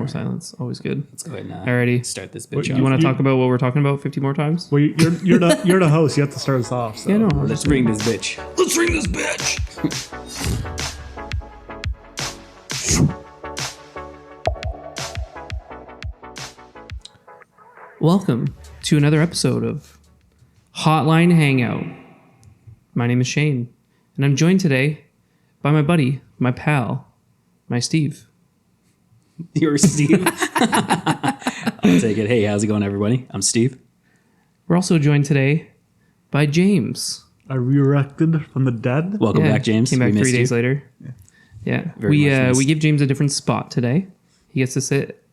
More silence. Always good. Let's go ahead and Alrighty. start this bitch You off. want to talk about what we're talking about 50 more times? Well, you're the host. You have to start us off. So. Yeah, no. Let's ring this bitch. Let's ring this bitch. Welcome to another episode of Hotline Hangout. My name is Shane, and I'm joined today by my buddy, my pal, my Steve. You're Steve. I'll take it. Hey, how's it going, everybody? I'm Steve. We're also joined today by James. I resurrected from the dead. Welcome back, James. Came back We 3 missed days you. later. Yeah. Very much missed. We give James a different spot today. He gets to sit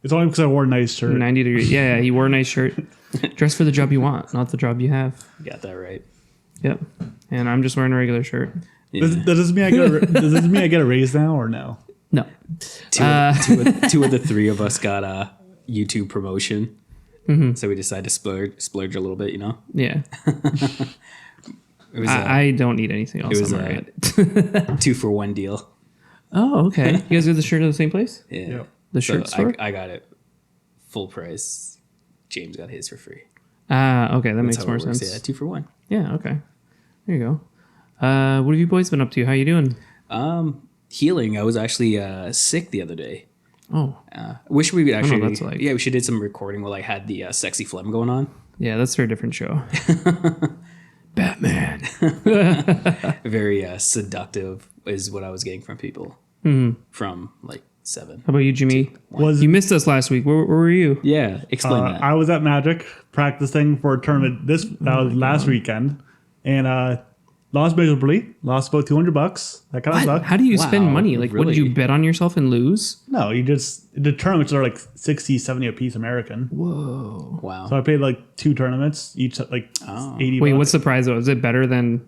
It's only because I wore a nice shirt. 90 degrees. Yeah, he wore a nice shirt. Dress for the job you want, not the job you have. Got that right. Yep. And I'm just wearing a regular shirt. Yeah. Does this mean I get a raise now or no? No. Two of the three of us got a YouTube promotion. Mm-hmm. So we decided to splurge a little bit, you know? Yeah. It was I don't need anything else. it was I'm a- alright. 2-for-1 deal. Oh, okay. You guys got the shirt at the same place? Yeah. Yep. The So shirt store? I got it full price. James got his for free. Okay. That That's makes how more it works. sense. Yeah, 2-for-1. Yeah, okay. There you go. What have you boys been up to? How you doing? Healing. I was actually sick the other day. Oh, Wish we would actually. what that's like. Yeah, we should did some recording while I had the sexy phlegm going on. yeah, that's for a different show. Batman. Very seductive is what I was getting from people from like 7. How about you, Jimmy? Was You missed us last week. Where were you? Yeah, explain that. I was at Magic practicing for a tournament. That was last weekend, and lost miserably. Lost about $200. That kind of sucked. How do you Wow, spend money? Like, what did really? you bet on yourself and lose? No, the tournaments are like 60, 70 a piece American. Whoa. Wow. So I played like 2 tournaments, each at like $80. Wait, what's the prize though? Is it better than?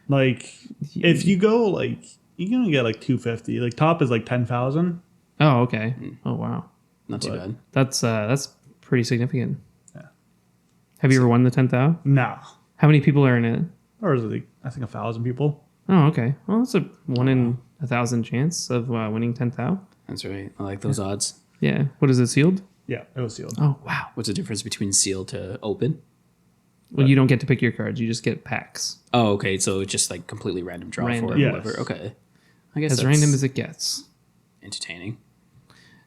Like if you go like you're gonna get like 250. Like top is like 10,000. Oh, okay. Oh, wow. Not too bad. That's pretty significant. Yeah. Have you ever won the 10,000? No, How many people are in it? or is it like, I think 1,000 people. Oh, okay. Well, that's a 1 in 1,000 chance of winning 10,000. That's right. I like those odds. Yeah. What is it, sealed? Yeah, it was sealed. Oh, wow. What's the difference between sealed to open? Well, you don't get to pick your cards. You just get packs. Oh, okay. So it's just like completely random draw Random. for Yes. whoever. Okay. I guess As that's random as it gets. entertaining.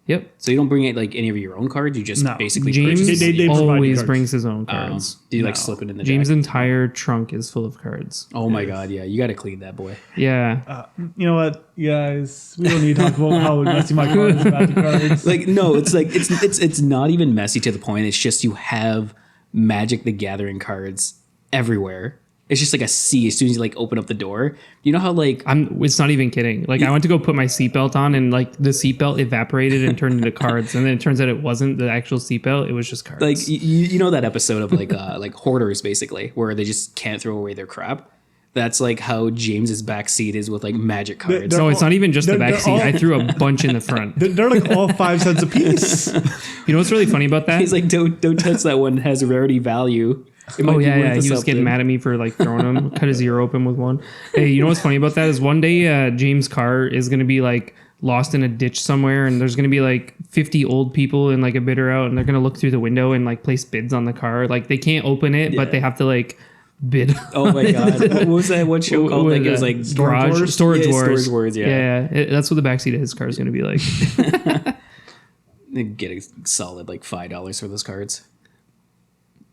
Yep. So you don't bring it like any of your own cards. You just No. basically James purchase They provide you always cards. brings his own cards. Do you like No. slip it in the James' jacket? entire trunk is full of cards. Oh my god, yeah. You got to clean that boy. Yeah. You know what, you guys? We don't need to talk about how messy my cards about the cards. Like no, it's like it's not even messy to the point. It's just you have Magic the Gathering cards everywhere. It's just like a sea as soon as you like open up the door. You know how like It's not even kidding. Like, I went to go put my seatbelt on, and like the seatbelt evaporated and turned into cards, and then it turns out it wasn't the actual seatbelt; it was just cards. like you know that episode of like like hoarders basically where they just can't throw away their crap. That's like how James's back seat is with like Magic cards. They're no, it's not even just the they're back seat. all- I threw a bunch in the front. They're like all 5 cents a piece. You know what's really funny about that? He's like, don't touch that one. It has a rarity value. It might Oh be yeah, worth yeah. He was something. getting mad at me for like throwing them. Cut his ear open with one. Hey, you know what's funny about that is one day James' car is gonna be like lost in a ditch somewhere, and there's gonna be like 50 old people in like a bidder out, and they're gonna look through the window and like place bids on the car. Like they can't open it, Yeah. but they have to like bid. Oh my god, what was that one show called? Like it was like Storage Wars. Yeah, Storage Wars, yeah. That's what the backseat of his car is gonna be like. They get a solid like $5 for those cards.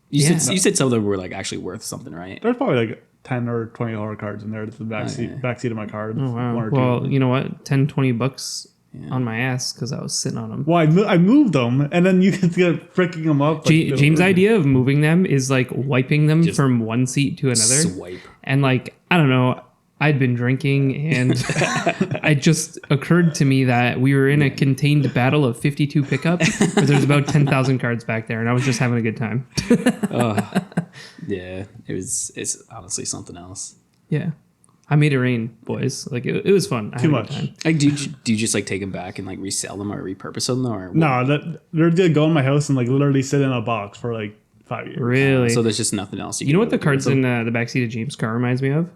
Yeah. You said some of them were like actually worth something, right? There's probably like $10 or $20 cards in there. That's the backseat of my card. Oh wow. One or two. Well, you know what? 10, 20 bucks on my ass because I was sitting on them. Well, I moved them, and then you can get freaking them up. Like, James' idea of moving them is like wiping them from one seat to another. Swipe. And like, I don't know, I'd been drinking and it just occurred to me that we were in a contained battle of 52 pickup, but there's about 10,000 cards back there and I was just having a good time. Yeah, it's honestly something else. Yeah. I made it rain, boys. Like it was fun. I had Too a good much. time. Like, do you just like take them back and like resell them or repurpose them or what? No, they're gonna go in my house and like literally sit in a box for like 5 years. Really? So there's just nothing else. You know what the cards in the backseat of James' car reminds me of?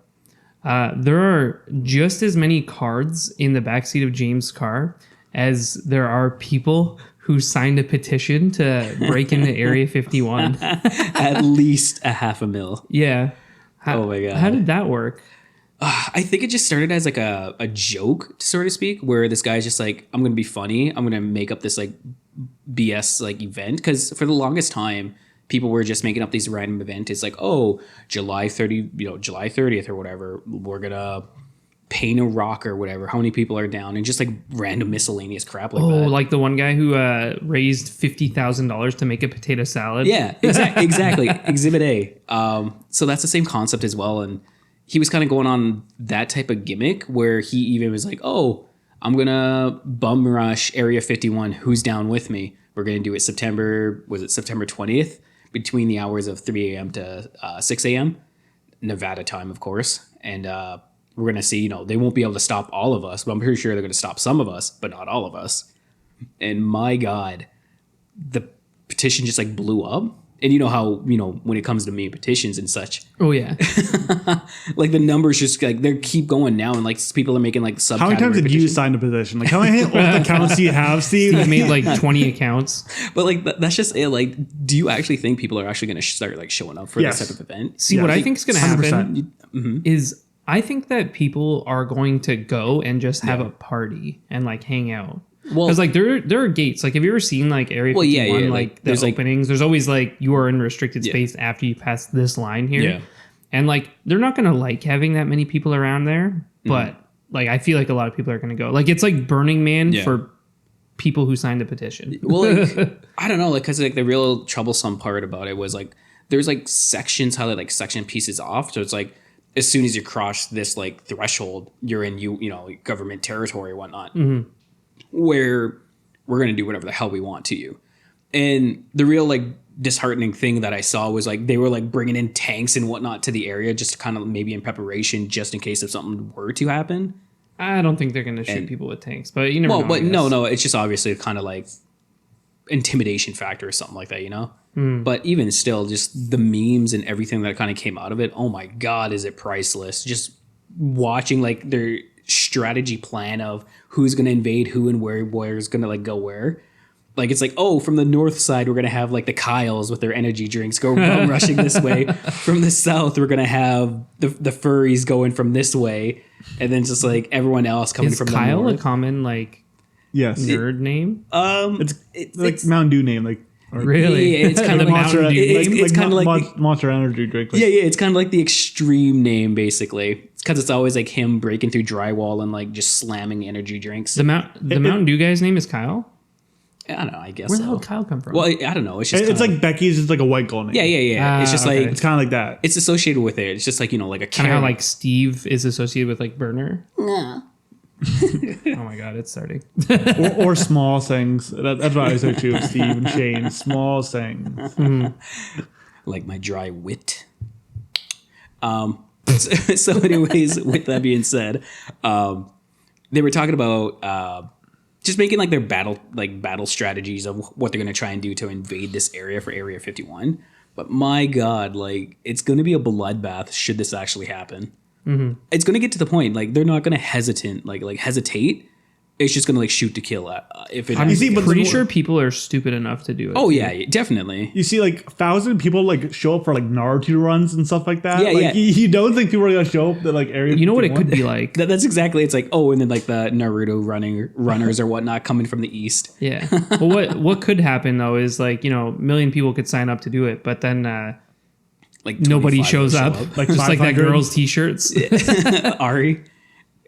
There are just as many cards in the backseat of James' car as there are people who signed a petition to break into Area 51. At least a $500,000. Yeah. Oh my God. How did that work? I think it just started as like a joke, so to speak, where this guy's just like, I'm going to be funny. I'm going to make up this like BS like event. Because for the longest time, people were just making up these random events. It's like, oh, July 30th or whatever, we're going to paint a rock or whatever. How many people are down? And just like random miscellaneous crap like that. Oh, like the one guy who raised $50,000 to make a potato salad. Yeah, exactly. Exhibit A. So that's the same concept as well. And he was kind of going on that type of gimmick where he even was like, oh, I'm going to bum rush Area 51. Who's down with me? We're going to do it September 20th between the hours of 3 a.m. to 6 a.m. Nevada time, of course. And we're going to see, they won't be able to stop all of us, but I'm pretty sure they're going to stop some of us, but not all of us. And my God, the petition just like blew up. And you know how, when it comes to me petitions and such, Oh, yeah. like the numbers just like they keep going now. And like people are making like subcategory How many times did you petitions. sign a petition? Like how many accounts do you have, Steve? He made like 20 accounts. But like that's just it. Like, do you actually think people are actually going to start like showing up for Yes. this type of event? See, what I think is going to happen 100%. is I think that people are going to go and just have a party and like hang out. Well- Because like there are gates. Like, have you ever seen like Area 51? yeah, like the there's, like- openings. There's always like you are in restricted space after you pass this line here. Yeah. And like they're not gonna like having that many people around there, but like I feel like a lot of people are gonna go. Like it's like Burning Man for people who signed a petition. Well, like, I don't know, like because like the real troublesome part about it was like there's like sections how they like section pieces off. So it's like as soon as you cross this like threshold, you're in government territory or whatnot. Where we're going to do whatever the hell we want to you. And the real like disheartening thing that I saw was like they were like bringing in tanks and whatnot to the area just kind of maybe in preparation just in case if something were to happen. I don't think they're gonna shoot people with tanks, but you never know. But I guess. no, it's just obviously kind of like intimidation factor or something like that, But even still, just the memes and everything that kind of came out of it, oh my God, is it priceless. Just watching like their strategy plan of who's going to invade who and where's going to like go where. Like it's like, oh, from the north side we're going to have like the Kyles with their energy drinks go rushing this way. From the south we're going to have the furries going from this way, and then just like everyone else coming Is from Kyle the a north. common like Yes. nerd name? It's like Mountain Dew name, like Really? Yeah, it's kind of Mountain Monster. Dew It's kind of like Monster Energy drink. Like, yeah, it's kind of like the extreme name basically. It's because it's always like him breaking through drywall and like just slamming energy drinks. The Mountain Dew guy's name is Kyle. I don't know. I guess Where the so. hell did Kyle come from? Well, I don't know. It's just It's kinda, like Becky's is like a white girl name. yeah. It's just okay. like It's kind of like that. it's associated with it. It's just like like a Kind of how carrot. like Steve is associated with like burner. Nah. Oh my God, it's starting. or small things. That's what I say too. Steve and Shane. Small things. Like my dry wit. So anyways, with that being said, they were talking about just making like their battle strategies of what they're going to try and do to invade this area for Area 51. But my God, like it's going to be a bloodbath should this actually happen. It's going to get to the point like they're not going to hesitate. It's just going to like shoot to kill if it. I'm see, but pretty the- sure people are stupid enough to do it. Oh yeah, definitely. You see, like 1,000 people like show up for like Naruto runs and stuff like that. Yeah, like, yeah. You don't think people are gonna show up to like area. You know what it 51? could be like? That's exactly. It's like and then like the Naruto runners or whatnot coming from the east. Yeah. Well, what could happen though is like a million people could sign up to do it, but then Like nobody 25 shows will up. show Like Just like that 500? girl's t-shirts. Ari.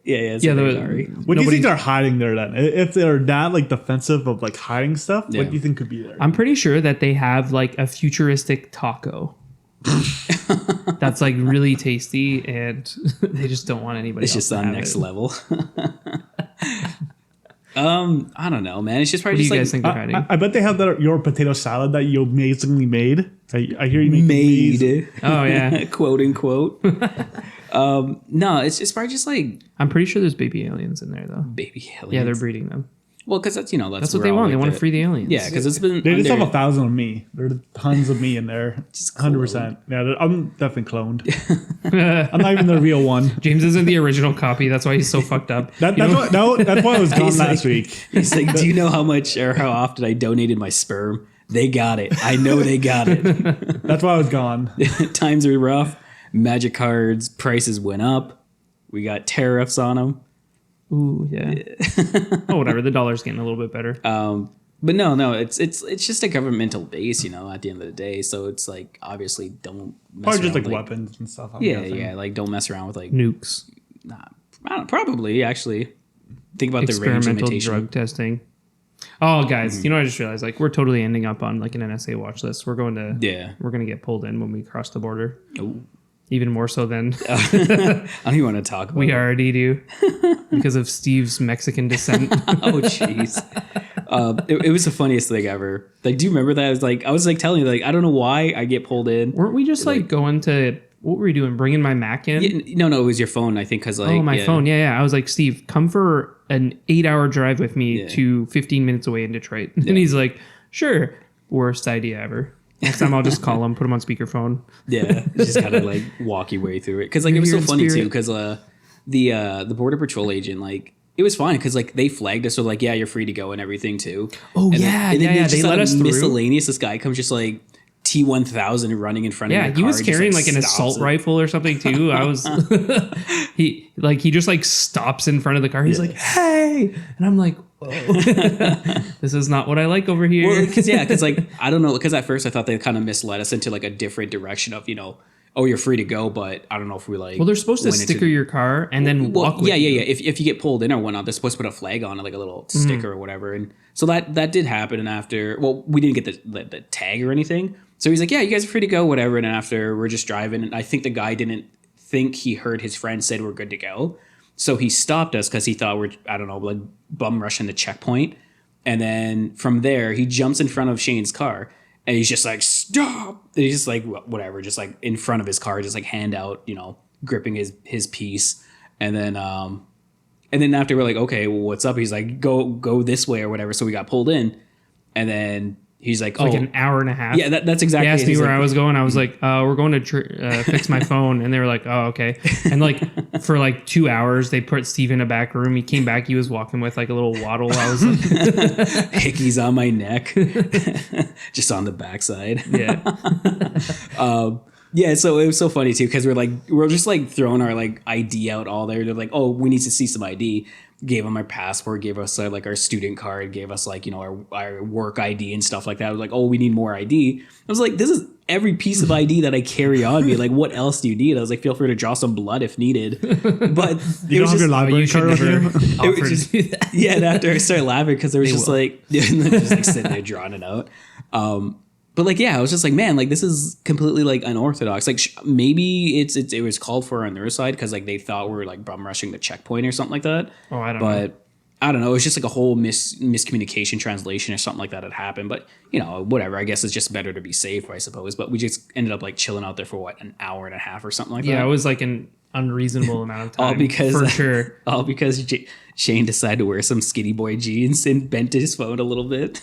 Yeah. Yeah, Ari. What do you think they're hiding there then? If they're that like defensive of like hiding stuff, Yeah. what do you think could be there? I'm pretty sure that they have like a futuristic taco. That's like really tasty, and they just don't want anybody. It's else just to on have next it. level. I don't know, man. It's just What probably do you just guys like think they're hiding? I bet they have that your potato salad that you amazingly made. I hear you make made. Oh yeah, Quote unquote. No, it's probably just like I'm pretty sure there's baby aliens in there though. baby aliens. Yeah, they're breeding them. Well, because that's That's what where they all, want. like, They want to free the aliens. Yeah, because it's been They just have under- 1,000 of me. There's tons of me in there. Just 100%. Yeah, I'm definitely cloned. I'm not even the real one. James isn't the original copy. That's why he's so fucked up. That's why I was gone last week. He's like, do you know how much or how often I donated my sperm? They got it. I know they got it. That's why I was gone. Times are rough. Magic cards prices went up. We got tariffs on them. Ooh, yeah. Oh, whatever. The dollar's getting a little bit better. But no, it's just a governmental base, at the end of the day. So it's like, obviously, don't mess Probably just around like with, weapons and stuff. I'm yeah, guessing. yeah, like don't mess around with like Nukes. I don't, probably actually think about the range Experimental limitation. drug testing. Oh, guys, I just realized like we're totally ending up on like an NSA watch list. We're going to we're going to get pulled in when we cross the border. Ooh. Even more so than I don't even want to talk about we it. already do because of Steve's Mexican descent. Oh jeez. It was the funniest thing ever. Like, do you remember that? I was telling you, like, I don't know why I get pulled in. Weren't we just like going to, what were we doing? Bringing my Mac in? Yeah, no, it was your phone, I think, because like, my phone. Yeah. I was like, Steve, come for an 8-hour drive with me to 15 minutes away in Detroit. And he's like, sure. Worst idea ever. Next time I'll just call him, put him on speakerphone. Yeah, just kind of like walk your way through it. Because like it was so funny spirit. too. Because the border patrol agent, like, it was fine because like they flagged us, so like, yeah, you're free to go and everything too. Oh, and yeah, then yeah, just they out let of us through. miscellaneous. This guy comes just like T-1000 running in front of Yeah, your car. he was and just, carrying like an stops assault it. rifle or something too. I was he just like stops in front of the car. He's like, "Hey," and I'm like, "Whoa, this is not what I like over here." Well, because like I don't know, because at first I thought they kind of misled us into like a different direction of oh, you're free to go, but I don't know if we like. Well, they're supposed to went sticker your car and then walk with you. Yeah. If you get pulled in or whatnot, they're supposed to put a flag on it, like a little sticker or whatever. And so that did happen. And after, well, we didn't get the tag or anything. So he's like, yeah, you guys are free to go, whatever. And after we're just driving, and I think the guy didn't think he heard his friend said we're good to go. So he stopped us because he thought we're, I don't know, like bum rushing the checkpoint. And then from there, he jumps in front of Shane's car. And he's just like, stop. And he's just like, whatever, just like in front of his car, just like hand out, gripping his piece. And then after we're like, okay, well, what's up? He's like, go this way or whatever. So we got pulled in. And then he's like, Like an hour and a half. yeah, that's exactly. They asked me He's where like, I was going. I was like, we're going to fix my phone. And they were like, oh, okay. And like for like 2 hours, they put Steve in a back room. He came back. He was walking with like a little waddle. I was like, hickeys on my neck, just on the backside. yeah. Yeah, so it was so funny too because we're just like throwing our like ID out all there. They're like, oh, we need to see some ID. Gave them our passport, gave us like our student card, gave us like our work ID and stuff like that. I was like, oh, we need more ID. I was like, this is every piece of ID that I carry on me. Like, what else do you need? I was like, feel free to draw some blood if needed. But You don't have your library you should card with never you? offer was to just- do that. yeah, and after I started laughing because there was They just will. like just like sitting there drawing it out. But like, yeah, I was just like, man, like this is completely like unorthodox. Like maybe it was called for on their side because like they thought we were like bum rushing the checkpoint or something like that. Oh, I don't know. But I don't know. It was just like a whole miscommunication translation or something like that had happened. But whatever. I guess it's just better to be safe, I suppose. But we just ended up like chilling out there for an hour and a half or something like that. Yeah, it was like an unreasonable amount of time. All because for sure. All because Shane decided to wear some skinny boy jeans and bent his phone a little bit.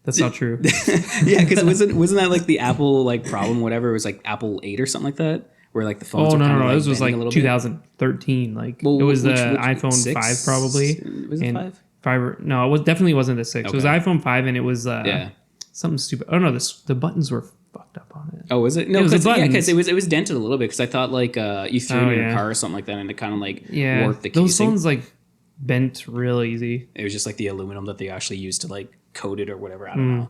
That's not true. Yeah, because wasn't that like the Apple like problem? Whatever, it was like Apple 8 or something like that, where like the phones. Oh, were no. kinda, like, This was bending like a little bit. 2013. Like Well, it was the which iPhone 6? 5 probably. Was it And 5? 5 no, it definitely wasn't the 6. It was Okay. iPhone 5 and it was Yeah. something stupid. Oh no, the buttons were fucked up on it. Oh, was it? No, It was the because buttons. it was dented a little bit because I thought like you threw it Oh, in your yeah. car or something like that and it kind of like Yeah, warped the those casing. phones like bent real easy. It was just like the aluminum that they actually used to like coat it or whatever. I Hmm. don't know.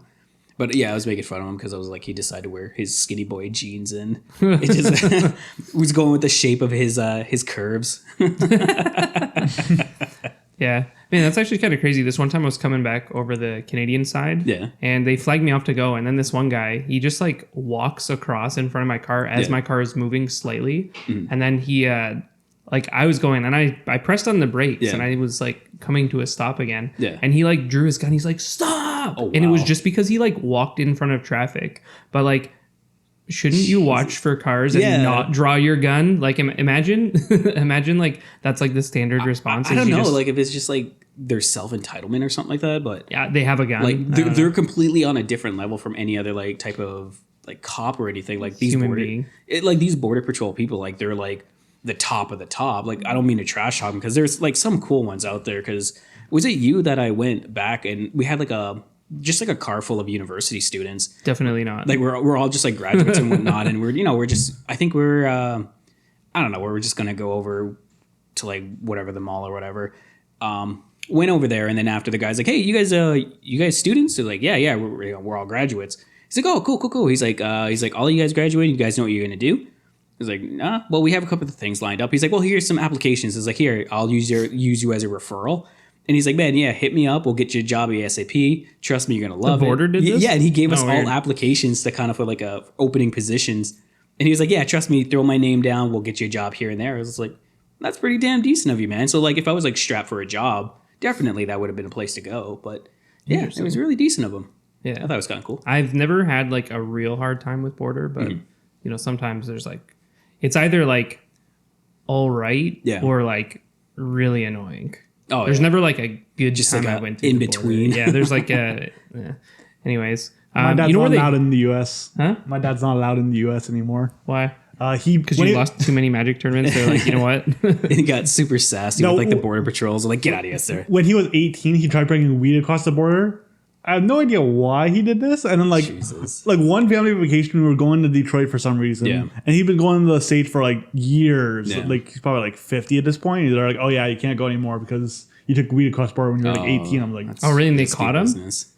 But yeah, I was making fun of him because I was like, he decided to wear his skinny boy jeans and it just was going with the shape of his curves. Yeah. Man, that's actually kind of crazy. This one time I was coming back over the Canadian side. Yeah. And they flagged me off to go. And then this one guy, he just like walks across in front of my car as Yeah. my car is moving slightly. And then he, like I was going and I pressed on the brakes Yeah. and I was like coming to a stop again. Yeah. And he like drew his gun. He's like, stop. Oh, And it was wow. just because he like walked in front of traffic. But like, shouldn't you watch for cars and Yeah. not draw your gun? Like imagine imagine like that's like the standard response. I is don't you know, just- like if it's just like their self-entitlement or something like that, but yeah, they have a gun. like I they're, don't know. they're completely on a different level from any other like type of like cop or anything. Like these Human border, being. like these border patrol people, like they're like the top of the top. Like I don't mean to trash talk them because there's like some cool ones out there. Because was it you that I went back and we had like a car full of university students. Definitely not. Like we're all just like graduates and whatnot, and we're just I think we're I don't know, we're just gonna go over to like whatever the mall or whatever. Went over there, and then after the guy's like, "Hey, you guys students?" They're like, "Yeah, we're all graduates." He's like, "Oh, cool." He's like, "All you guys graduated? You guys know what you're gonna do?" He's like, "Nah. Well, we have a couple of things lined up." He's like, "Well, here's some applications." He's like, "Here, I'll use you as a referral." And he's like, "Man, yeah, hit me up. We'll get you a job ASAP. Trust me, you're gonna love it." border did this? Yeah, and he gave us Oh, all weird. applications to kind of for like opening positions. And he was like, "Yeah, trust me, throw my name down. We'll get you a job here and there." I was like, "That's pretty damn decent of you, man." So like, if I was like strapped for a job, definitely that would have been a place to go. But yeah, it was really decent of him. I Yeah. thought it was kind of cool. I've never had like a real hard time with border, but Mm-hmm. you know, sometimes there's like it's either like all right Yeah. or like really annoying. Oh, There's yeah. never like a good Just time like I a went to in the border. between. Yeah, there's like a anyways. My dad's you know not where allowed they in the U.S. Huh? My dad's not allowed in the U.S. anymore. why? Because Because you lost too many magic tournaments. They're like, you know what? And he got super sassy No, with like the border patrols. Like, get out of here, sir. when he was 18, he tried bringing weed across the border. I have no idea why he did this. And then Jesus. like one family vacation, we were going to Detroit for some reason. Yeah. And he'd been going to the state for like years. Yeah. Like he's probably like 50 at this point. They're like, "Oh yeah, you can't go anymore because you took weed across the border when you were like 18." I'm like, Oh, really? And they Risky caught him? business.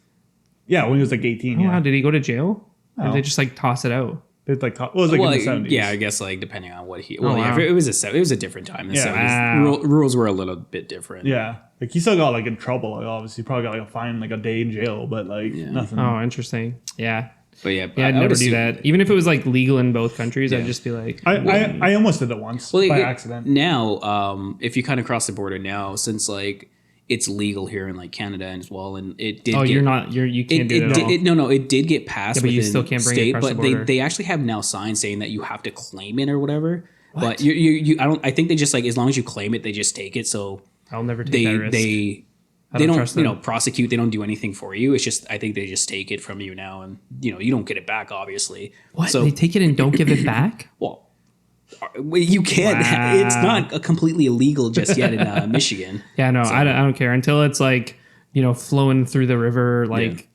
yeah, when he was like 18. Oh, Yeah. wow, did he go to jail? Or No. did they just like toss it out? It's like it was like Well, in the 70s. yeah, I guess like depending on what he. Well, wow. yeah, it was a different time. In the Yeah. 70s. Wow. Rules were a little bit different. Yeah. Like he still got like in trouble. Like obviously, probably got like a fine, like a day in jail, but like nothing. Oh, interesting. Yeah. But yeah, Yeah, I'd I would never do assume- that. Even if it was like legal in both countries, Yeah. I'd just be like, I almost did it once Well, by it- accident. Now, if you kind of cross the border now, since like it's legal here in like Canada as well, and it did. oh, get, you can't do it at all. No, it did get passed. Yeah, but you within still can't bring it state, across the but border. they actually have now signs saying that you have to claim it or whatever. But I think they just like as long as you claim it, they just take it. So I'll never take they that risk. they don't trust you know them. prosecute. They don't do anything for you. It's just I think they just take it from you now, and you don't get it back, obviously. What? So They take it and don't give it back? well. You can't. Wow. It's not completely illegal just yet in Michigan. Yeah, no, I don't care until it's like, flowing through the river. Like,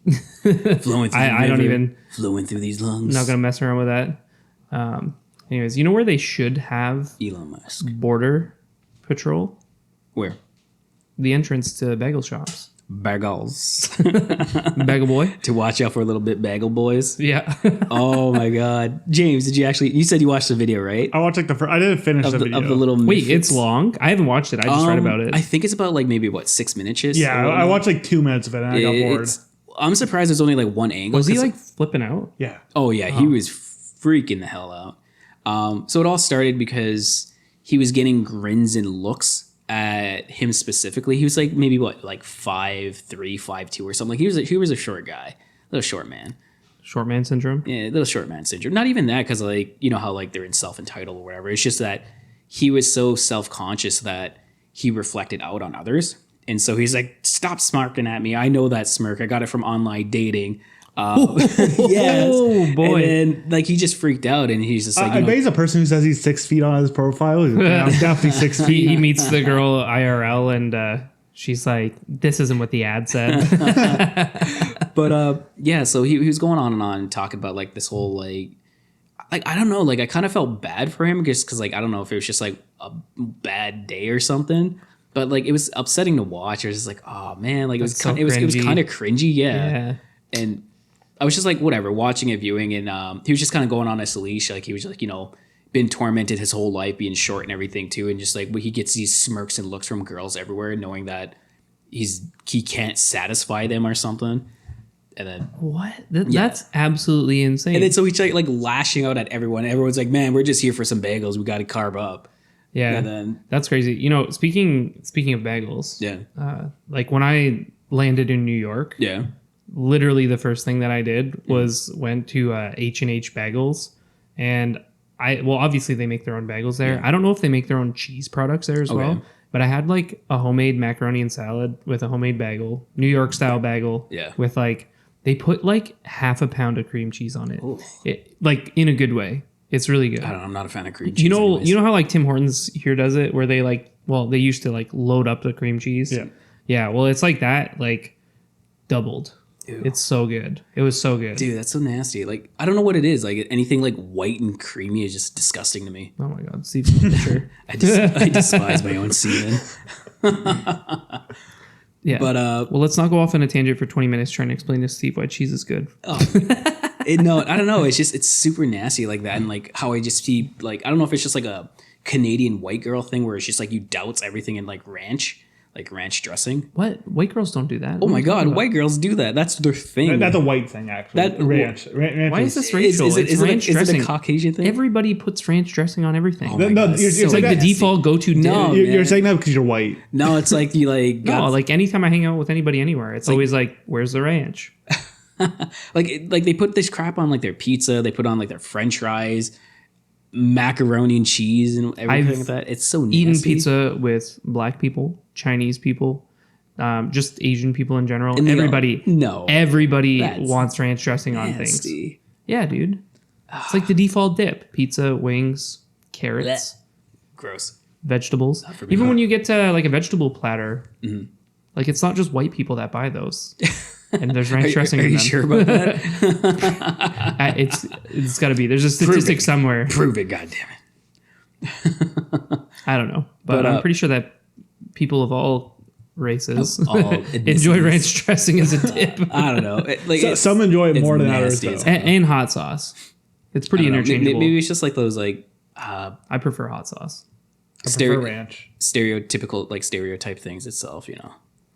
Flowing through I don't even, flowing through these lungs. I'm not going to mess around with that. Anyways, you know where they should have Elon Musk. border patrol? Where? The entrance to bagel shops. Bagels. Bagel Boy? To watch out for a little bit, Bagel Boys. Yeah. Oh my God, James, did you actually? You said you watched the video, right? I watched like the first. I didn't finish the video. Of the little. Wait, misfits? it's long? I haven't watched it. I just read about it. I think it's about like maybe 6 minutes. Yeah, I watched like 2 minutes of it and I got bored. I'm surprised there's only like one angle. Was he 'cause- like flipping out? Yeah. Oh yeah, he was freaking the hell out. So it all started because he was getting grins and looks at him specifically. He was like maybe 5'3", 5'2", or something. Like he was a short guy, little short man. Short man syndrome? Yeah, little short man syndrome. Not even that, because like how like they're in self entitled or whatever. It's just that he was so self conscious that he reflected out on others, and so he's like, "Stop smirking at me. I know that smirk. I got it from online dating." Yes. Oh, boy. And then like he just freaked out, and he's just like, I bet he's a person who says he's 6 feet on his profile. He's like, "Yeah, I'm definitely 6 He feet." meets the girl IRL and she's like, this isn't what the ad said. But yeah, so he was going on and on talking about like this whole like I don't know, like I kind of felt bad for him just because like I don't know if it was just like a bad day or something, but like it was upsetting to watch. It was just like, oh man, like it was That's so kind, it was cringy. kind of cringy, Yeah. And I was just like whatever, watching it, viewing, and he was just kind of going on a leash, like he was like been tormented his whole life, being short and everything too, and just like he gets these smirks and looks from girls everywhere, knowing that he can't satisfy them or something. And then What? That's absolutely insane. and then so he's like lashing out at everyone. Everyone's like, "Man, we're just here for some bagels. We got to carb up." yeah, And then that's crazy. Speaking of bagels, yeah, like when I landed in New York, yeah. literally the first thing that I did was went to H&H Bagels. and obviously they make their own bagels there. Yeah. I don't know if they make their own cheese products there as well. But I had like a homemade macaroni and salad with a homemade bagel, New York style bagel. Yeah. With like, they put like half a pound of cream cheese on it. Like in a good way. It's really good. I don't know. I'm not a fan of cream cheese. You know anyways. how like Tim Hortons here does it, where they they used to like load up the cream cheese. Yeah. Yeah. Well, it's like that, like doubled. Ew. It's so good. It was so good. Dude, that's so nasty. Like, I don't know what it is. Like, anything like white and creamy is just disgusting to me. Oh my God. Steve, sure. I despise my own semen. Yeah. But well, let's not go off on a tangent for 20 minutes trying to explain to Steve why cheese is good. no, I don't know. It's super nasty like that, and like how I just see like I don't know if it's just like a Canadian white girl thing where it's just like you douse everything in like ranch dressing. What? White girls don't do that. Oh my God, white girls do that. That's their thing. That's a white thing, actually. That- ranch. Why is this Is racial? it, It's is, it ranch a, is it dressing. a Caucasian thing? Everybody puts ranch dressing on everything. Oh my No, God, you're it's saying It's like the that- default go-to dip. No. You're man. saying that because you're white. No, it's like you like No, got, like anytime I hang out with anybody anywhere, it's always like, where's the ranch? like they put this crap on like their pizza. They put on like their French fries, macaroni and cheese, and everything I've like that. It's so nasty. Eaten pizza with black people, Chinese people, just Asian people in general. And they Everybody, no, everybody That's wants ranch dressing on things. nasty. Yeah, dude. It's like the default dip: pizza, wings, carrots, Gross. vegetables. for me. Even when you get to like a vegetable platter, like it's not just white people that buy those. And there's ranch dressing Are in you them. sure about that? It's got to be. There's a statistic somewhere. Prove it, goddammit. I don't know, but I'm pretty sure that people of all races All enjoy ranch dressing as a dip I don't know. Some enjoy it it's more than others. nasty Though. as hell. and hot sauce. It's pretty I don't know. interchangeable. Maybe it's just like those like I prefer hot sauce. I prefer ranch. stereotypical like stereotype things itself.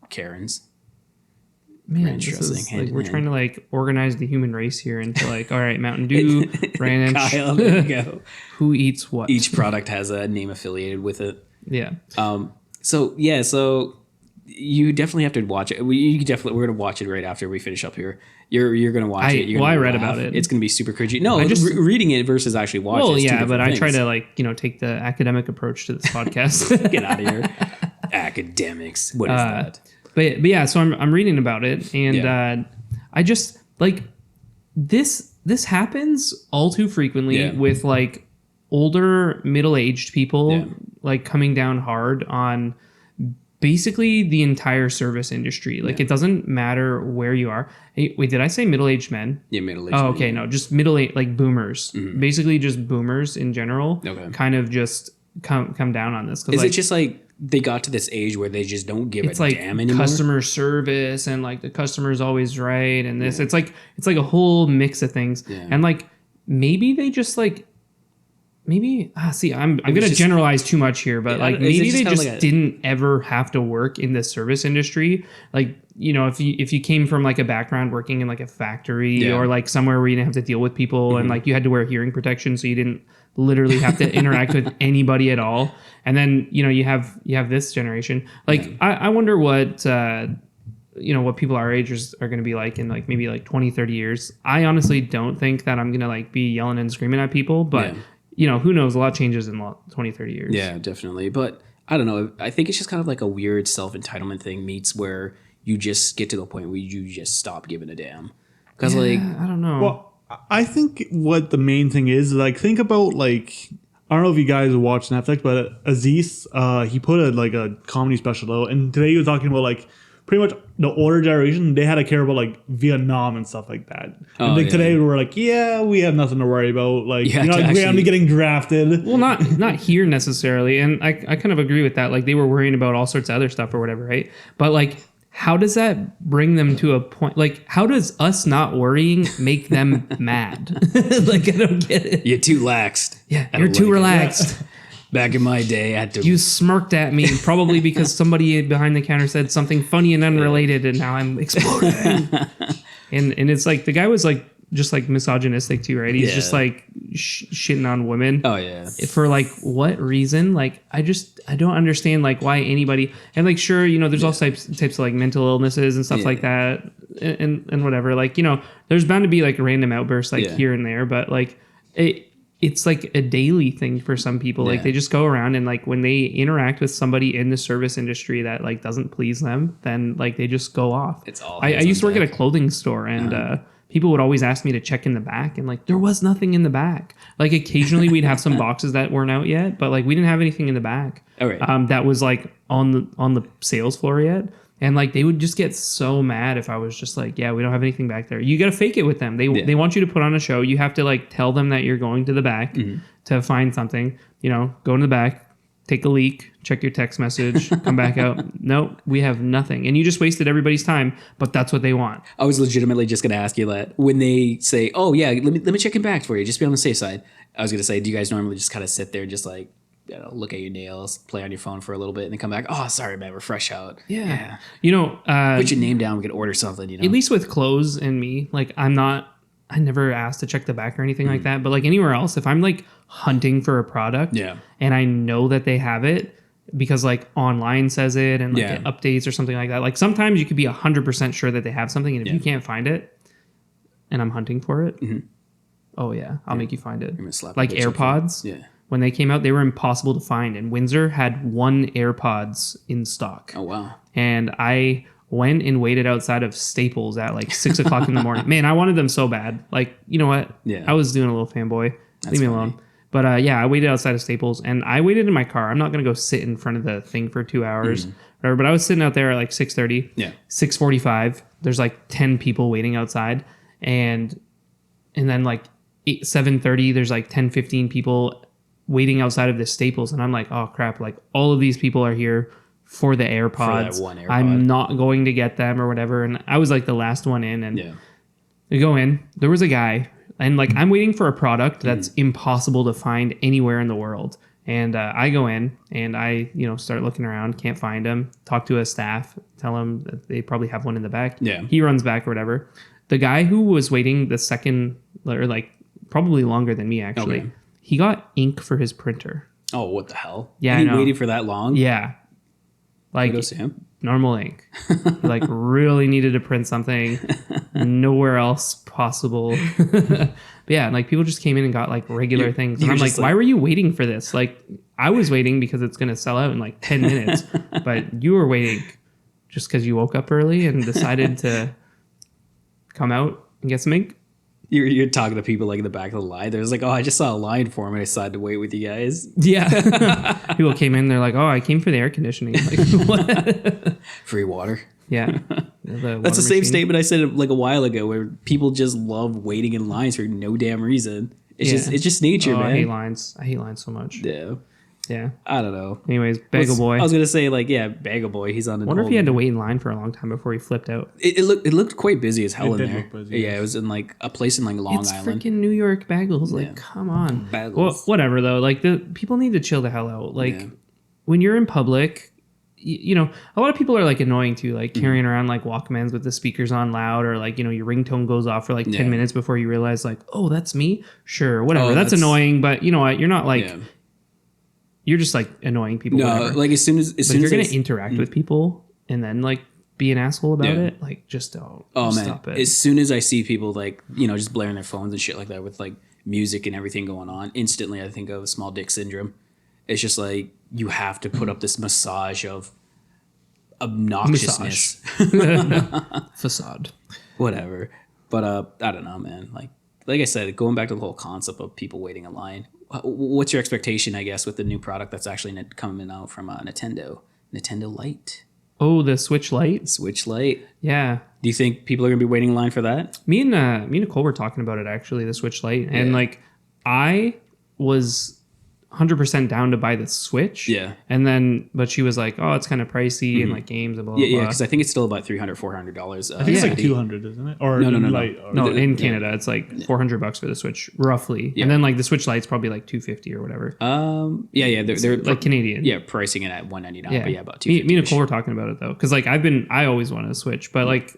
Karens. Man, Ranch this dressing, is hand like in we're hand. trying to like organize the human race here into like, all right, Mountain Dew, ranch. Kyle, there you go. Who eats what? Each product has a name affiliated with it. Yeah. So you definitely have to watch it. We're gonna watch it right after we finish up here. You're gonna watch it. You're gonna I read laugh. about it. It's gonna be super cringy. No, I just- reading it versus actually watching. Well, it's two yeah, but different I try things. to like take the academic approach to this podcast. Get out of here, academics. What is that? But yeah, so I'm reading about it, and Yeah. I just like this happens all too frequently Yeah. with like older middle-aged people Yeah. like coming down hard on basically the entire service industry. Like it doesn't matter where you are. Hey, wait, did I say middle-aged men? Yeah, middle aged. Oh, okay, no, just middle-aged, like boomers. Basically just boomers in general Okay. kind of just come down on this. 'Cause, Is like, it just like they got to this age where they just don't give it's a like damn anymore? customer service and like the customer's always right and this it's like a whole mix of things Yeah. and like maybe they just like I'm gonna just- generalize too much here but Yeah, like is it maybe just they kinda just like a- didn't ever have to work in the service industry like if you came from like a background working in like a factory Yeah. or like somewhere where you didn't have to deal with people and like you had to wear hearing protection so you didn't literally have to interact with anybody at all and then you have this generation like I wonder what what people our age are going to be like in like maybe like 20-30 years. I honestly don't think that I'm going to like be yelling and screaming at people but who knows, a lot changes in 20-30 years. Yeah, definitely. But I don't know. I think it's just kind of like a weird self-entitlement thing meets where you just get to the point where you just stop giving a damn. Because like, I don't know. Well, I think what the main thing is like think about like I don't know if you guys watch Netflix, but Aziz he put a comedy special out, and today he was talking about like pretty much the older generation they had to care about like Vietnam and stuff like that. Oh, And like yeah. today we're like, yeah, we have nothing to worry about. Like Yeah, you're to not actually- randomly getting drafted. Well, not here necessarily, and I kind of agree with that. Like they were worrying about all sorts of other stuff or whatever, right? But like, how does that bring them to a point? Like, how does us not worrying make them mad? Like, I don't get it. you're too laxed. Yeah, I you're don't too like it. relaxed. Back in my day, I had to. You smirked at me probably because somebody behind the counter said something funny and unrelated, and now I'm exploding. and it's like the guy was like just like misogynistic too, right? He's Yeah. just like shitting on women. Oh yeah. For like what reason? Like I don't understand like why anybody and like sure there's all types of like mental illnesses and stuff Yeah. like that and whatever like there's bound to be like random outbursts like Yeah. here and there but like it's like a daily thing for some people. Like Yeah. they just go around and like when they interact with somebody in the service industry that like doesn't please them, then like they just go off. It's all I hands used to on work at a deck. clothing store, and people would always ask me to check in the back, and like there was nothing in the back. Like occasionally we'd have some boxes that weren't out yet, but like we didn't have anything in the back. All right. That was like on the sales floor yet. And like they would just get so mad if I was just like, yeah, we don't have anything back there. You got to fake it with them. They want you to put on a show. You have to like tell them that you're going to the back to find something. You know, go in the back, take a leak, check your text message, come back out. No, we have nothing. And you just wasted everybody's time, but that's what they want. I was legitimately just going to ask you that when they say, "Oh yeah, let me check it back for you," just be on the safe side. I was going to say, do you guys normally just kind of sit there, just like, you know, look at your nails, play on your phone for a little bit, and then come back? Oh, sorry, man, we're fresh out. Yeah. You know, Put your name down. We could order something. You know, at least with clothes and me, like I never asked to check the back or anything like that. But like anywhere else, if I'm like hunting for a product and I know that they have it because like online says it and like it updates or something like that. Like sometimes you could be 100% sure that they have something, and if you can't find it and I'm hunting for it, oh yeah, I'll make you find it. Like AirPods. Yeah. When they came out, they were impossible to find, and Windsor had one AirPods in stock. Oh wow. And I went and waited outside of Staples at like 6 o'clock in the morning. Man, I wanted them so bad. Like, you know what? Yeah. I was doing a little fanboy. Leave me alone. But yeah, I waited outside of Staples, and I waited in my car. I'm not going to go sit in front of the thing for 2 hours. Whatever, but I was sitting out there at like 6:30. Yeah. 6:45. There's like 10 people waiting outside. And then like 7:30, there's like 10, 15 people waiting outside of this Staples, and I'm like, oh crap, like all of these people are here for the AirPods. For that one AirPod. I'm not going to get them or whatever. And I was like the last one in, and Yeah. we go in, there was a guy, and like I'm waiting for a product that's impossible to find anywhere in the world. And I go in and I, you know, start looking around, can't find him, talk to a staff, tell him that they probably have one in the back. Yeah. He runs back or whatever. The guy who was waiting the second, or like probably longer than me actually, Okay. he got ink for his printer. Oh, what the hell? Yeah, And I he know. wait for that long? Yeah. Like Kudos to him. normal ink. He, like really needed to print something nowhere else possible. But yeah, like people just came in and got like regular things. And you're I'm like, just why were you waiting for this? Like I was waiting because it's going to sell out in like 10 minutes, but you were waiting just because you woke up early and decided to come out and get some ink. You're talking to people like in the back of the line. There's like, oh, I just saw a line form and I decided to wait with you guys. Yeah. People came in, they're like, oh, I came for the air conditioning. Like, what? Free water. Yeah. That's the same statement I said like a while ago, where people just love waiting in lines for no damn reason. It's just nature, Oh, man. I hate lines. I hate lines so much. Yeah. Yeah. I don't know. Anyways, Bagel Boy. I was gonna say like, yeah, Bagel Boy. He's on the. Wonder if he had to wait in line for a long time before he flipped out. It looked quite busy as hell It in did there. look busy, Yeah, yes. it was in like a place in like Long It's Island. freaking New York bagels. Like, Yeah. come on. Bagels. Well, whatever though. Like the people need to chill the hell out. Like Yeah. when you're in public, you know, a lot of people are like annoying too, like Mm-hmm. carrying around like Walkmans with the speakers on loud, or like, you know, your ringtone goes off for like 10 Yeah. minutes before you realize like, oh, that's me. Sure, whatever. Oh, that's that's- annoying, but you know what? You're not like, Yeah. you're just like annoying people. No, whatever. like as soon as But soon if as you're I gonna interact with people and then like be an asshole about Yeah. it, like just don't. Oh man! Stop it. As soon as I see people like just blaring their phones and shit like that with like music and everything going on, instantly I think of small dick syndrome. It's just like you have to put up this massage of obnoxiousness, Facade. whatever. But I don't know, man. Like I said, going back to the whole concept of people waiting in line. What's your expectation, I guess, with the new product that's actually coming out from Nintendo Lite, Oh, the Switch Lite. Switch Lite? Yeah. Do you think people are gonna be waiting in line for that? Me and Nicole were talking about it actually, the Switch Lite, and Yeah. like I was 100% down to buy the Switch. Yeah. And then, but she was like, "Oh, it's kind of pricey and like games and blah blah." Yeah, blah. because I think it's still about $300-$400. I think it's Yeah. like 200, isn't it? Or No. Light, or No, in Yeah. Canada, it's like $400 for the Switch, roughly. Yeah. And then like the Switch Lite's probably like $250 or whatever. Yeah, they're Like Canadian. yeah, pricing it at $199, Yeah. but yeah, about me, $250. me and Nicole were talking about it though, because like I always wanted a Switch, but like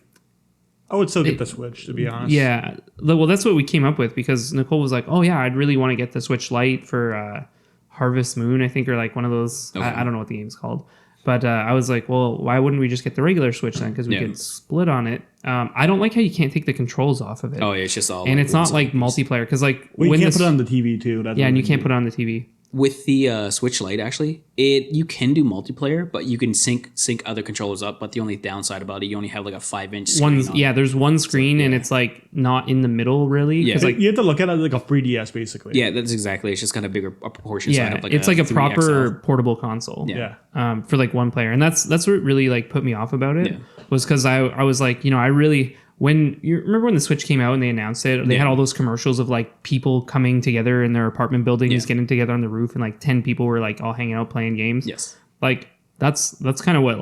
I would still get the Switch, to be honest. yeah, well that's what we came up with, because Nicole was like, "Oh yeah, I'd really want to get the Switch Lite for Harvest Moon, I think, or like one of those. Okay. I don't know what the game's called, But I was like, well, why wouldn't we just get the regular Switch then? Because we could split on it. I don't like how you can't take the controls off of it. Oh, yeah, it's just all. And like, it's not like multiplayer. Because like Well, you when can't put it on the TV too. That's and you can't put it on the TV. With the Switch Lite, actually, you can do multiplayer, but you can sync other controllers up. But the only downside about it, you only have like a 5-inch screen. There's one screen and it's like not in the middle really. Yeah. Like you have to look at it like a 3DS basically. Yeah, that's exactly. It's just kind of bigger proportion. yeah, it's like a 3XL. proper portable console. Yeah. For like one player, and that's what really like put me off about it was because I was like, I really. When you remember when the Switch came out and they announced it, they had all those commercials of like people coming together in their apartment buildings, getting together on the roof, and like 10 people were like all hanging out playing games. Yes, like that's kind of what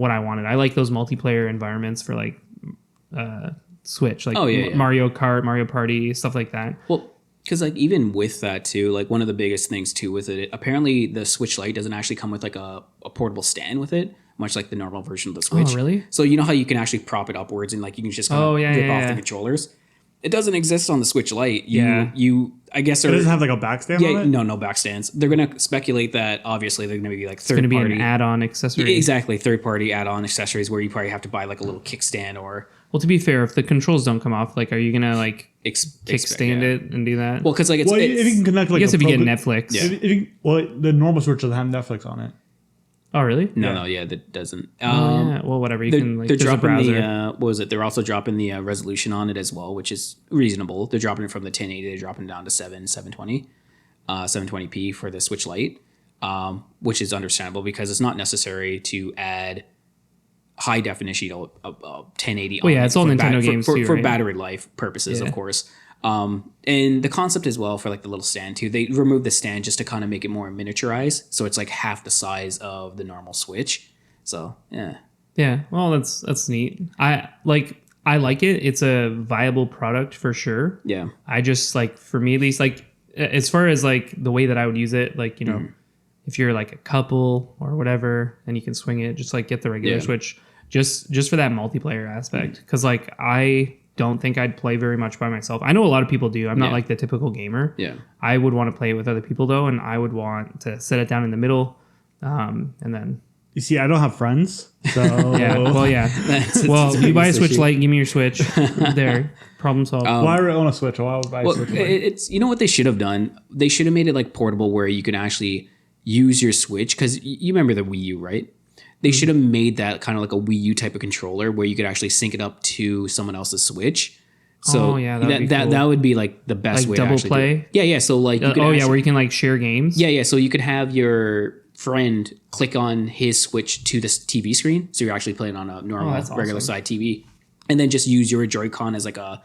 I wanted. I like those multiplayer environments for like Switch, like Mario Kart, Mario Party, stuff like that. Well, because like even with that too, like one of the biggest things too with it, apparently the Switch Lite doesn't actually come with like a portable stand with it. Much like the normal version of the Switch. Oh, really? So you know how you can actually prop it upwards and like you can just kind of rip off the controllers? It doesn't exist on the Switch Lite. You I guess it doesn't have like a backstand on it? No backstands. They're going to speculate that obviously they're going to be like third party. It's going to be an add-on accessory. Exactly, third party add-on accessories where you probably have to buy like a little kickstand or... Well, to be fair, if the controls don't come off, like are you going to like kickstand it and do that? Well, because like it's... if you can connect like I guess if you get Netflix. Yeah. The normal Switch doesn't have Netflix on it. Oh, really? No, that doesn't. Well, whatever. You can like they're there's a dropping browser. what was it? They're also dropping the resolution on it as well, which is reasonable. They're dropping it from the 1080, they're dropping it down to 720, 720p for the Switch Lite, which is understandable because it's not necessary to add high definition 1080. Well, yeah, it's all Nintendo games for, too, for right? battery life purposes, of course. And the concept as well for like the little stand too, they removed the stand just to kind of make it more miniaturized. So it's like half the size of the normal Switch. So yeah. Yeah. Well, that's neat. I like it. It's a viable product for sure. Yeah. I just like, for me at least, like as far as like the way that I would use it, like, if you're like a couple or whatever and you can swing it, just like get the regular Switch just for that multiplayer aspect. Cause like I don't think I'd play very much by myself. I know a lot of people do. I'm not like the typical gamer. Yeah. I would want to play it with other people though, and I would want to set it down in the middle, and then. You see, I don't have friends, so Yeah. Well, yeah. Well, you buy a Switch Lite, give me your Switch. There, problem solved. why would I own a Switch? Why would I buy a Switch Lite? It's what they should have done. They should have made it like portable where you can actually use your Switch because you remember the Wii U, right? They should have made that kind of like a Wii U type of controller where you could actually sync it up to someone else's Switch. So that would be like the best like way double to actually play? do it. Yeah. So like you could where you can like share games. Yeah. So you could have your friend click on his Switch to this TV screen. So you're actually playing on a normal regular side TV, and then just use your Joy-Con as like a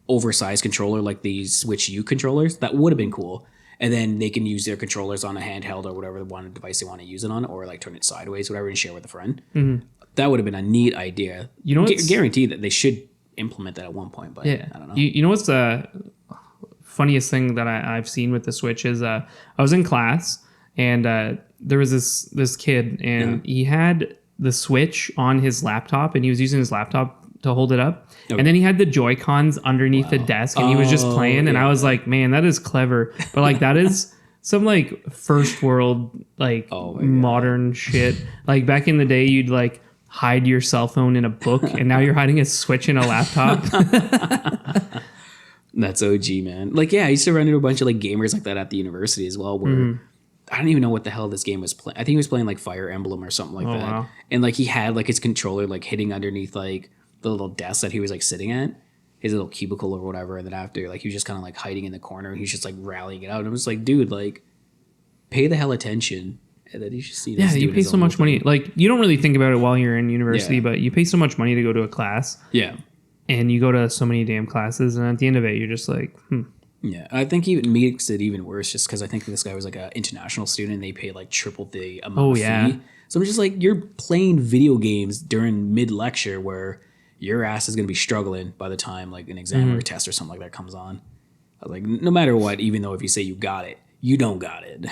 oversized controller like the Switch U controllers. That would have been cool. And then they can use their controllers on a handheld or whatever one device they want to use it on, or like turn it sideways, whatever, and share with a friend. Mm-hmm. That would have been a neat idea. You know, guarantee that they should implement that at one point. But I don't know. You know what's the funniest thing that I've seen with the Switch is I was in class and there was this kid and he had the Switch on his laptop and he was using his laptop to hold it up. Okay. And then he had the Joy-Cons underneath the desk and he was just playing and I was like, man, that is clever. But like that is some like first world like modern shit. Like back in the day you'd like hide your cell phone in a book and now you're hiding a Switch in a laptop. That's OG, man. Like, yeah, I used to run into a bunch of like gamers like that at the university as well where I don't even know what the hell this game was playing. I think he was playing like Fire Emblem or something like that. Wow. And like he had like his controller like hitting underneath like the little desk that he was like sitting at, his little cubicle or whatever. And then after like he was just kind of like hiding in the corner and he's just like rallying it out. And I was like, dude, like pay the hell attention. And then you should see this. Yeah, you pay so much money. Like you don't really think about it while you're in university, but you pay so much money to go to a class. Yeah. And you go to so many damn classes, and at the end of it, you're just like, Yeah, I think even makes it even worse just because I think this guy was like an international student and they pay like triple the amount of fee. So I'm just like, you're playing video games during mid-lecture where your ass is going to be struggling by the time like an exam or a test or something like that comes on. I was like, no matter what, even though if you say you got it, you don't got it.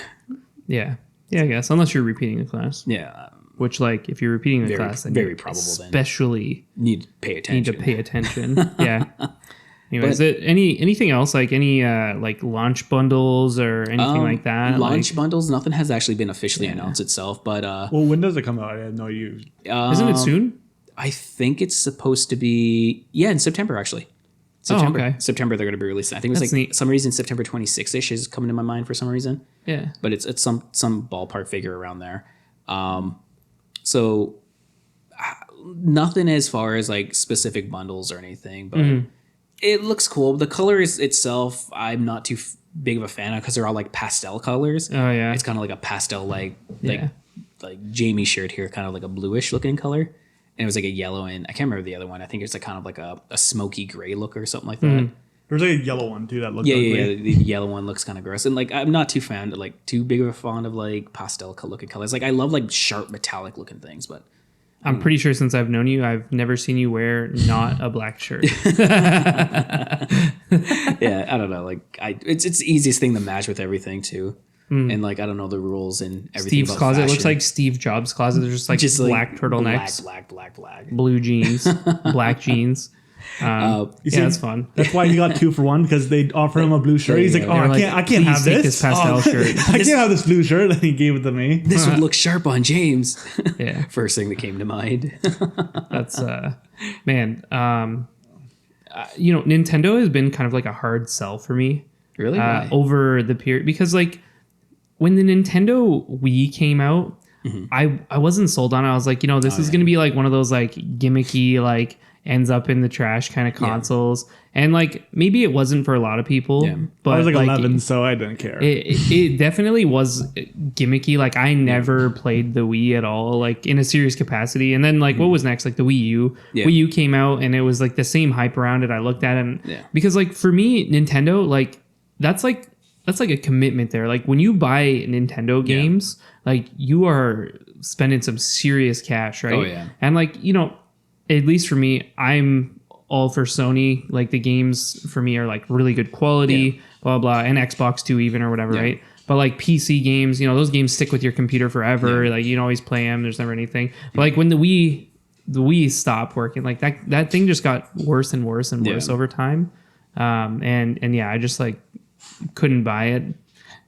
Yeah. Yeah, I guess. Unless you're repeating the class. Yeah. Which, like, if you're repeating the class, then very probable especially need to pay attention. Yeah. Anyways, anything else, like any like launch bundles or anything like that? Launch bundles, nothing has actually been officially announced itself, but Well, when does it come out? I had no idea. Isn't it soon? I think it's supposed to be in September actually. September. okay. September they're going to be releasing. I think it was That's like neat. some reason September 26ish is coming to my mind for some reason. Yeah. But it's some ballpark figure around there. So nothing as far as like specific bundles or anything, but it looks cool. The colors itself, I'm not too big of a fan of because they're all like pastel colors. Oh yeah. It's kind of like a pastel like Yeah. Jamie shirt here, kind of like a bluish looking color. And it was like a yellow, and I can't remember the other one. I think it's like kind of like a smoky gray look or something like that. There's like a yellow one too that looks Yeah, ugly. the yellow one looks kind of gross. And like I'm not too big of a fan of like pastel looking colors. Like I love like sharp metallic looking things, but I'm pretty sure since I've known you, I've never seen you wear not a black shirt. yeah, I don't know. Like it's the easiest thing to match with everything too. And like I don't know the rules and everything. Steve's about closet looks fashion. like Steve Jobs' closet. There's just like black turtlenecks, black. blue jeans, black jeans. Yeah, it's fun. That's why he got 2 for 1 because they offer him a blue shirt. He's like, yeah. oh, They're like, I can't have "Please take this. this pastel Oh, shirt." I can't have this blue shirt. And he gave it to me. This would look sharp on James. Yeah, First thing that came to mind. that's man. You know, Nintendo has been kind of like a hard sell for me. Really? Why? Over the period because like when the Nintendo Wii came out, I wasn't sold on it. I was like, you know, this is going to be like one of those like gimmicky, like ends up in the trash kind of consoles. And like, maybe it wasn't for a lot of people, but I was like 11, so I didn't care. it definitely was gimmicky. Like I never played the Wii at all, like in a serious capacity. And then like, what was next? Like the Wii U. Yeah. Wii U came out and it was like the same hype around it. I looked at it and because like for me, Nintendo, like that's like a commitment there. Like when you buy Nintendo games, like you are spending some serious cash, right? Oh, yeah. And like, you know, at least for me, I'm all for Sony. Like the games for me are like really good quality, blah, blah, and Xbox too even or whatever, right? But like PC games, you know, those games stick with your computer forever. Like you can always play them. There's never anything. But like when the Wii stopped working, like that thing just got worse and worse and worse over time. And yeah, I just like couldn't buy it.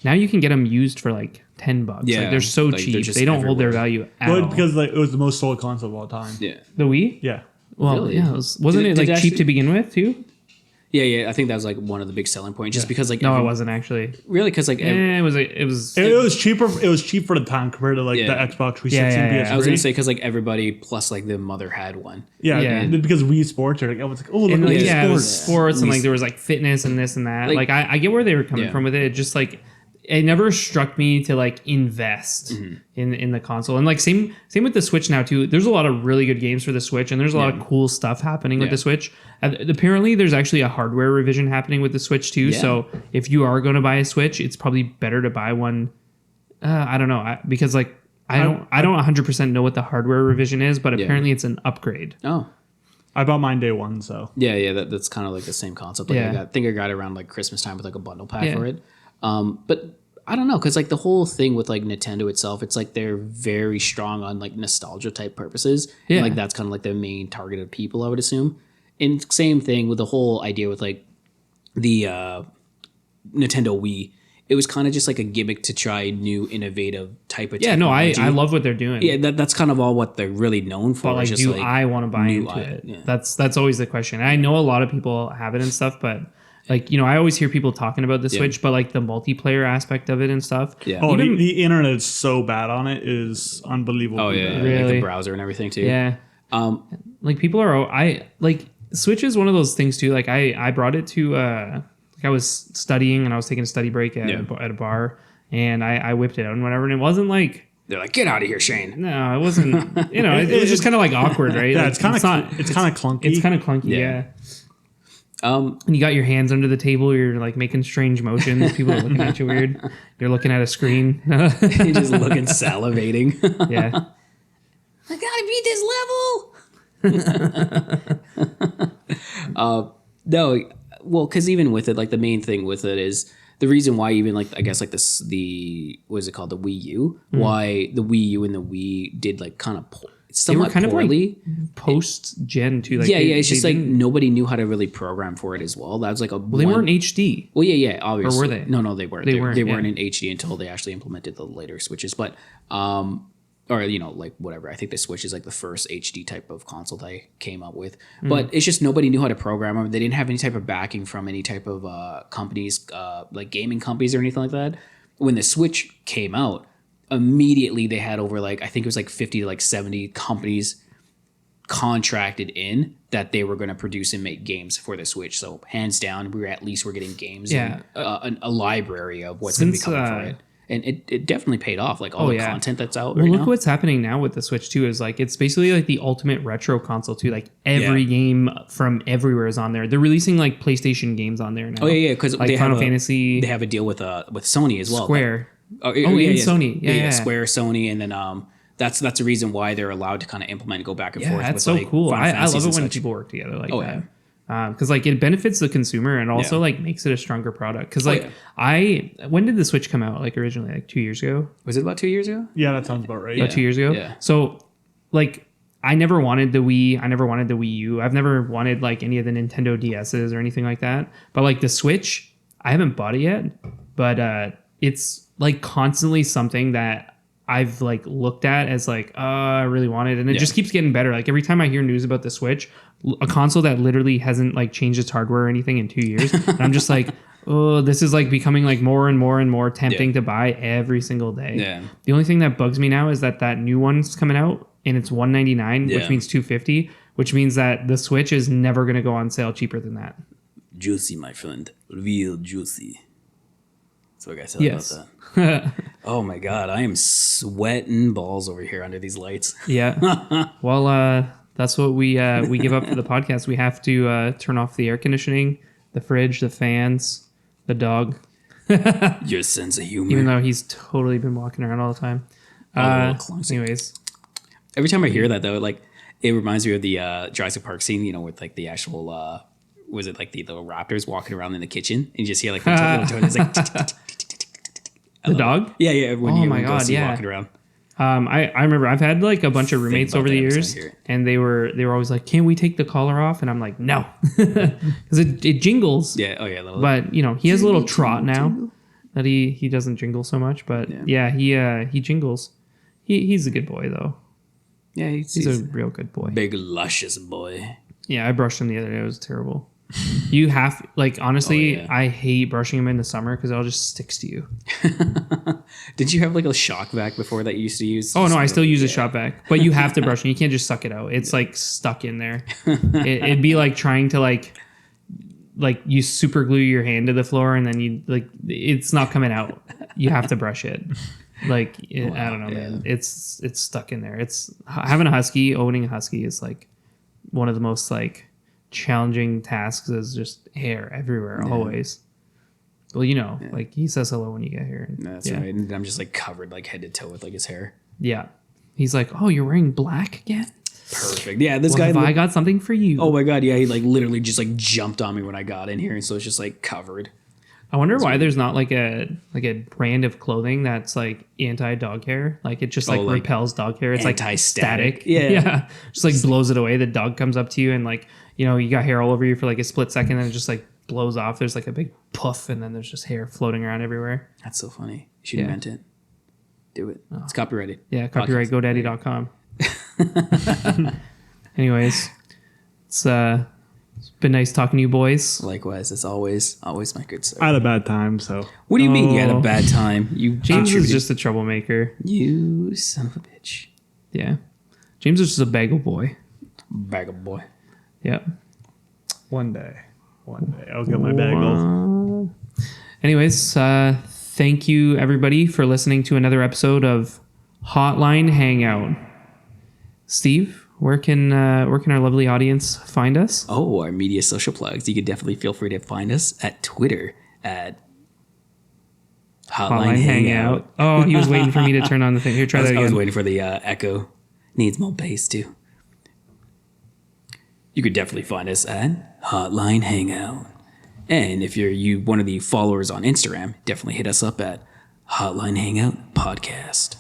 Now you can get them used for like $10. Yeah, like they're so like, cheap. they're just They don't hold their everywhere. value at all. But because like it was the most sold console of all time. Yeah. The Wii? Yeah. Well, Really? yeah, wasn't Did it it like cheap actually- to begin with too? Yeah. I think that was like one of the big selling points, just because like No, it wasn't actually. really because like It was. It was cheaper. It was cheap for the time compared to like the Xbox 360 Yeah, and yeah, yeah. PS3. I was gonna say because like everybody plus like the mother had one. Yeah, Yeah. because Wii Sports are like, I was like, oh, look And at like, Wii yeah, it was Sports. sports and like there was like fitness and this and that. Like- Like I get where they were coming Yeah. from with it. It just like it never struck me to like invest in the console. And like same with the Switch now too. There's a lot of really good games for the Switch and there's a lot of cool stuff happening with the Switch. Apparently there's actually a hardware revision happening with the Switch too. Yeah. So if you are going to buy a Switch, it's probably better to buy one. I don't know because like I don't 100% know what the hardware revision is, but apparently it's an upgrade. Oh. I bought mine day one, so Yeah, that's kind of like the same concept. Like Yeah. I think I got it around like Christmas time with like a bundle pack for it. But I don't know, because like the whole thing with like Nintendo itself, it's like they're very strong on like nostalgia type purposes. Yeah. And, like that's kind of like their main target of people, I would assume. And same thing with the whole idea with like the Nintendo Wii. It was kind of just like a gimmick to try new innovative type of Yeah, no, technology. I love what they're doing. Yeah, that's kind of all what they're really known for. But like, is just do like I want to buy new into it? yeah. That's always the question. I know a lot of people have it and stuff, but like, you know, I always hear people talking about the Switch, but like the multiplayer aspect of it and stuff. Yeah. oh, Even- the internet is so bad on it. It is unbelievable. Oh yeah, like Really? the browser and everything too. Yeah. Like people are, Switch is one of those things too. Like I brought it to, like I was studying and I was taking a study break at a bar and I whipped it out and whatever. And it wasn't like, They're like, get out of here, Shane. no, it wasn't, you know, it was just kind of like awkward, right? Yeah, Like, it's kind of clunky. it's kind of clunky. Yeah. And you got your hands under the table. You're like making strange motions. People are looking at you weird. You're looking at a screen. You're just looking salivating. Yeah. I gotta beat this level. No, well, because even with it, like the main thing with it is the reason why even like I guess like what is it called, the Wii U? Why the Wii U and the Wii did like kind of somewhat kind poorly. of like post-gen too. Like yeah, it's just like didn't- nobody knew how to really program for it as well. That was like well, they weren't HD. Well, yeah, obviously. Or were they? No, they weren't. They weren't, They weren't yeah. in HD until they actually implemented the later Switches. But, or like whatever. I think the Switch is like the first HD type of console they came up with. But it's just nobody knew how to program them. They didn't have any type of backing from any type of companies, like gaming companies or anything like that. When the Switch came out, immediately they had over like I think it was like 50 to like 70 companies contracted in that they were going to produce and make games for the Switch. So hands down, we're getting games and a library of what's going to be coming for it. And it definitely paid off. Like all the content that's out well, right look now. what's happening now with the Switch too is like it's basically like the ultimate retro console too. Like every game from everywhere is on there. They're releasing like PlayStation games on there now. Oh yeah, because like Final Fantasy. They have a deal with Sony as well. Square. And Sony. Yeah. Square, Sony, and then that's the reason why they're allowed to kind of implement and go back and forth. That's with, so like, cool. Final I Fantasies love it and when such. people work together like Oh, that. Because like it benefits the consumer and also like makes it a stronger product. Because like when did the Switch come out? Like originally, like 2 years ago. Was it about 2 years ago? Yeah, that sounds about right. About 2 years ago. Yeah. So like I never wanted the Wii. I never wanted the Wii U. I've never wanted like any of the Nintendo DSs or anything like that. But like the Switch, I haven't bought it yet. But it's like constantly something that I've like looked at as like, I really want it. And it just keeps getting better. Like every time I hear news about the Switch, a console that literally hasn't like changed its hardware or anything in 2 years, and I'm just like, oh, this is like becoming like more and more and more tempting to buy every single day. Yeah. The only thing that bugs me now is that new one's coming out and it's $199, which Yeah. means $250, which means that the Switch is never going to go on sale cheaper than that. Juicy, my friend. Real juicy. That's what I said Yes. about that. Oh my god, I am sweating balls over here under these lights. Yeah. Well, that's what we give up for the podcast. We have to turn off the air conditioning, the fridge, the fans, the dog, Your sense of humor. even though he's totally been walking around all the time. little clumsy. Anyways, Every time I hear that though, like it reminds me of the Jurassic Park scene, you know, with like the actual was it like the little raptors walking around in the kitchen and you just hear like the little tones like the dog. yeah when Oh you my go God, see yeah. walking around. I remember I've had like a bunch of roommates about over the that every years, time I hear it. and they were always like, "Can we take the collar off?" And I'm like, "No," because it jingles. Yeah, oh yeah, little, But you know, he has a little trot now that he doesn't jingle so much. But yeah, he jingles. He's a good boy though. yeah, He's a real good boy. big luscious boy. Yeah, I brushed him the other day. It was terrible. You have like honestly, Oh, yeah. I hate brushing him in the summer because it all just sticks to you. Did you have like a shock vac before that you used to use? Oh no, I still use a shop vac, but you have to brush it. You can't just suck it out. It's like stuck in there. It'd be like trying to like you super glue your hand to the floor and then you like it's not coming out. You have to brush it. Like I don't know, man. It's stuck in there. It's having a husky, owning a husky is like one of the most like challenging tasks. Is just hair everywhere always. Well, you know, like he says hello when you get here. And, That's right. And I'm just like covered like head to toe with like his hair. Yeah. He's like, "Oh, you're wearing black again? Perfect. Yeah, this Well, guy. have I got something for you." Oh my god, yeah, he like literally just like jumped on me when I got in here, and so it's just like covered. I wonder why there's not like a brand of clothing that's like anti dog hair. Like it just like like repels dog hair. It's like anti-static. static. Yeah. Yeah. Just like blows it away. The dog comes up to you and like, you know, you got hair all over you for like a split second and it just like blows off. There's like a big puff and then there's just hair floating around everywhere. That's so funny. You should invent it. Do it. It's copyrighted. Yeah. Copyright Podcast. GoDaddy.com. Anyways, it's been nice talking to you boys. Likewise, as always my good sir. I had a bad time, so What do you mean you had a Oh. bad time? You James is contributed- just a troublemaker. you son of a bitch. Yeah. James is just a bagel boy. Bagel boy. Yep. one day I'll get my bagels. Anyways, thank you everybody for listening to another episode of Hotline Hangout. Steve, where can our lovely audience find us? Oh, our media social plugs. You could definitely feel free to find us at Twitter at Hotline Hangout. Oh, he was waiting for me to turn on the thing. Here, try that I was again. waiting for the echo. Needs more bass too. You could definitely find us at Hotline Hangout. And if you're one of the followers on Instagram, definitely hit us up at Hotline Hangout Podcast.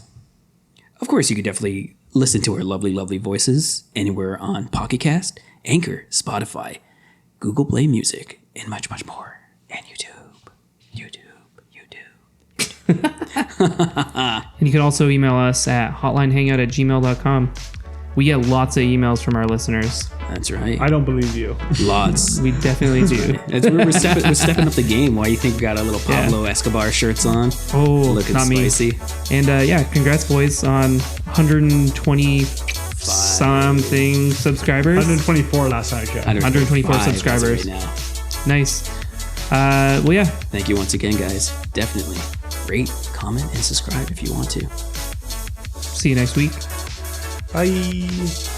Of course, you could definitely listen to our lovely, lovely voices anywhere on Pocket Cast, Anchor, Spotify, Google Play Music, and much, much more. And YouTube. And you can also email us at hotlinehangout@gmail.com. We get lots of emails from our listeners. That's right. I don't believe you. Lots. We definitely do. We're stepping up the game. Why do you think we got our little Pablo Escobar shirts on? Oh, Looking not spicy. me. And congrats, boys, on 120 something subscribers. 124 last time I checked. 124 subscribers. Right now. Nice. Well, yeah. Thank you once again, guys. Definitely rate, comment, and subscribe if you want to. See you next week. Bye.